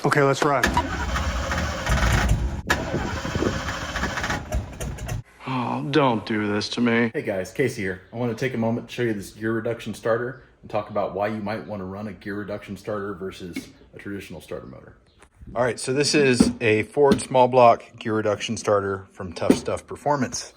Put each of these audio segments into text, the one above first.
Okay, let's ride. Oh, don't do this to me. Hey guys, Casey here. I want to take a moment to show you this gear reduction starter and talk about why you might want to run a gear reduction starter versus a traditional starter motor. All right, so this is a Ford small block gear reduction starter from Tough Stuff Performance.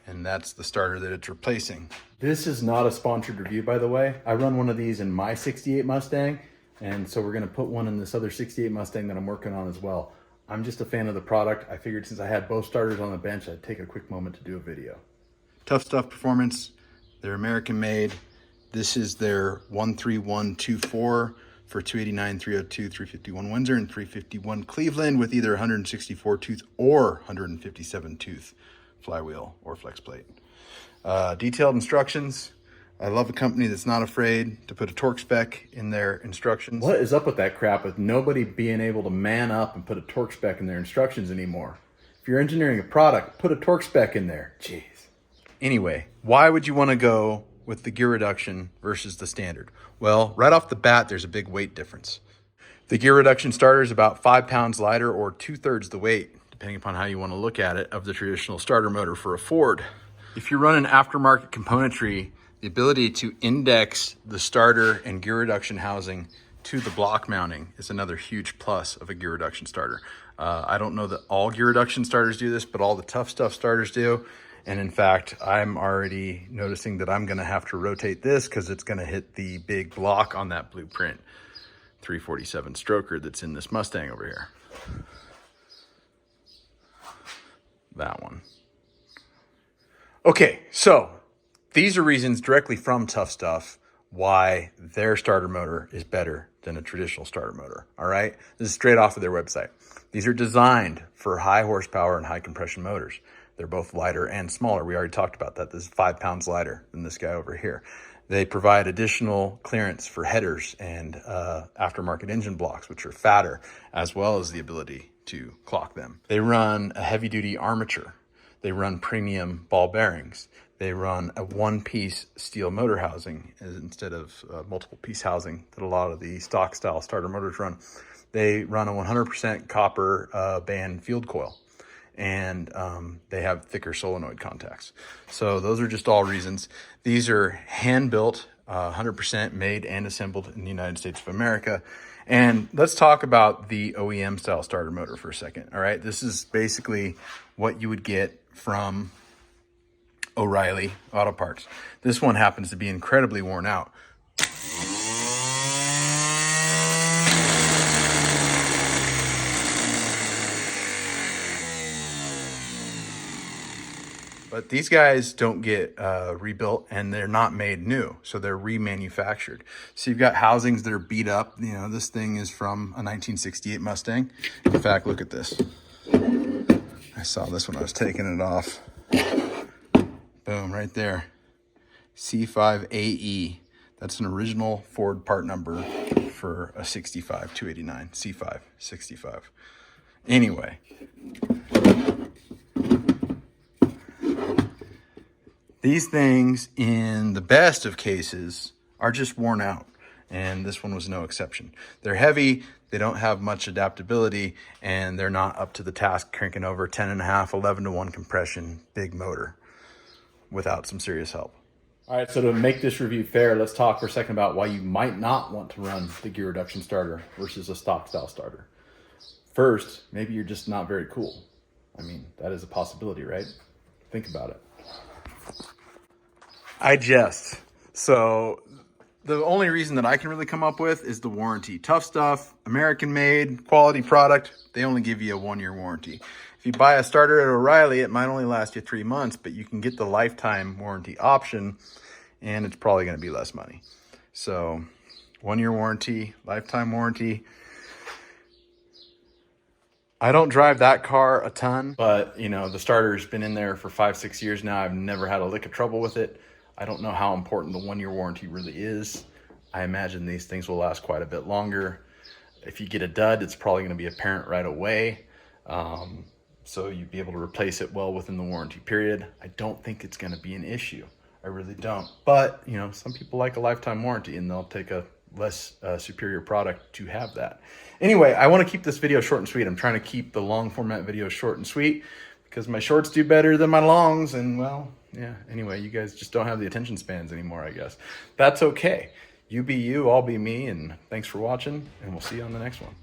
And that's the starter that it's replacing. This is not a sponsored review, by the way. I run one of these in my 68 Mustang, and so we're going to put one in this other 68 Mustang that I'm working on as well. I'm just a fan of the product. I figured since I had both starters on the bench, I'd take a quick moment to do a video. Tough Stuff Performance, they're American made. This is their 13124 for 289, 302, 351 Windsor, and 351 Cleveland with either 164 tooth or 157 tooth flywheel or flex plate. Detailed instructions. I love a company that's not afraid to put a torque spec in their instructions. What is up with that crap with nobody being able to man up and put a torque spec in their instructions anymore? If you're engineering a product, put a torque spec in there. Jeez. Anyway, why would you want to go with the gear reduction versus the standard? Well, right off the bat, there's a big weight difference. The gear reduction starter is about 5 pounds lighter, or 2/3 the weight, depending upon how you want to look at it, of the traditional starter motor for a Ford. If you run an aftermarket componentry, the ability to index the starter and gear reduction housing to the block mounting is another huge plus of a gear reduction starter. I don't know that all gear reduction starters do this, but all the Tough Stuff starters do. And in fact, I'm already noticing that I'm gonna have to rotate this because it's gonna hit the big block on that Blueprint 347 stroker that's in this Mustang over here. That one. Okay, so these are reasons directly from Tough Stuff why their starter motor is better than a traditional starter motor, all right? This is straight off of their website. These are designed for high horsepower and high compression motors. They're both lighter and smaller. We already talked about that. This is 5 pounds lighter than this guy over here. They provide additional clearance for headers and aftermarket engine blocks, which are fatter, as well as the ability to clock them. They run a heavy-duty armature. They run premium ball bearings. They run a one-piece steel motor housing instead of multiple-piece housing that a lot of the stock-style starter motors run. They run a 100% copper band field coil, and they have thicker solenoid contacts. So those are just all reasons. These are hand-built, 100% made and assembled in the United States of America. And let's talk about the OEM style starter motor for a second. All right, this is basically what you would get from O'Reilly Auto Parts. This one happens to be incredibly worn out. But these guys don't get rebuilt, and they're not made new, so they're remanufactured. So you've got housings that are beat up. You know, this thing is from a 1968 Mustang. In fact, look at this. I saw this when I was taking it off. Boom, right there. C5AE. That's an original Ford part number for a 65 289. C5 65. Anyway. These things, in the best of cases, are just worn out, and this one was no exception. They're heavy, they don't have much adaptability, and they're not up to the task cranking over 10.5, 11-to-1 compression, big motor without some serious help. All right, so to make this review fair, let's talk for a second about why you might not want to run the gear reduction starter versus a stock style starter. First, maybe you're just not very cool. I mean, that is a possibility, right? Think about it. I jest. So the only reason that I can really come up with is the warranty. Tough Stuff, American made, quality product. They only give you a 1-year warranty. If you buy a starter at O'Reilly, it might only last you 3 months, but you can get the lifetime warranty option, and it's probably going to be less money. So 1-year warranty, lifetime warranty. I don't drive that car a ton, but you know, the starter's been in there for 5-6 years now. I've never had a lick of trouble with it. I don't know how important the 1-year warranty really is. I imagine these things will last quite a bit longer. If you get a dud, it's probably going to be apparent right away. So you'd be able to replace it well within the warranty period. I don't think it's going to be an issue. I really don't. But, you know, some people like a lifetime warranty, and they'll take a less superior product to have that. Anyway, I want to keep this video short and sweet. I'm trying to keep the long format videos short and sweet because my shorts do better than my longs. And well, yeah, anyway, you guys just don't have the attention spans anymore, I guess. That's okay. You be you, I'll be me, and thanks for watching, and we'll see you on the next one.